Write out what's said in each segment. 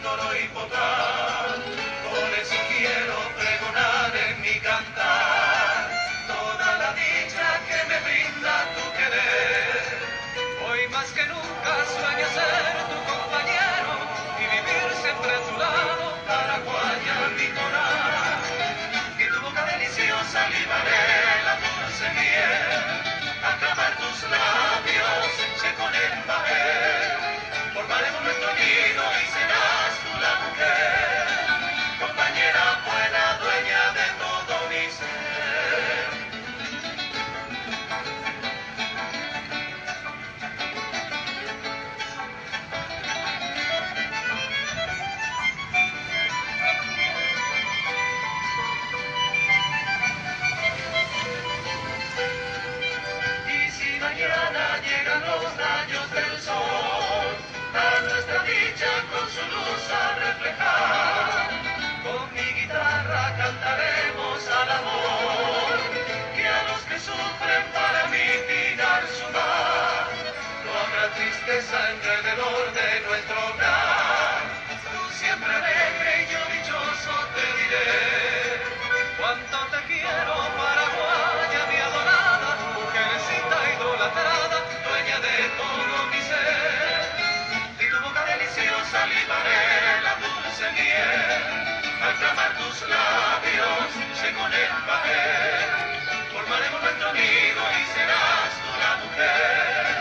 toro y potrar, con eso quiero pregonar en mi cantar toda la dicha que me brinda tu querer. Hoy más que nunca sueño ser tu compañero y vivir siempre a tu lado para guayar mi corazón. Y tu boca deliciosa libaré la dulce miel, al clamar tus labios se con el papel. Formaremos nuestro nido y serás tú la mujer, compañera buena, dueña de todo mi ser. Y si mañana llegan los rayos del sol, a nuestra dicha con su luz a reflejar, con mi guitarra cantaremos al amor, y a los que sufren para mitigar su mal, no habrá tristeza alrededor de nuestro hogar. Tú siempre alegre y yo dichoso te diré cuánto te quiero, paraguaya mi adorada, mujercita idolatrada, dueña de todo mi ser. Y tu boca deliciosa libaré la dulce miel, al clamar tus labios se con el papel. Formaremos nuestro nido y serás tú la mujer,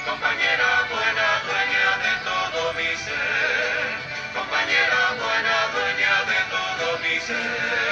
compañera buena, dueña de todo mi ser, compañera buena, dueña de todo mi ser.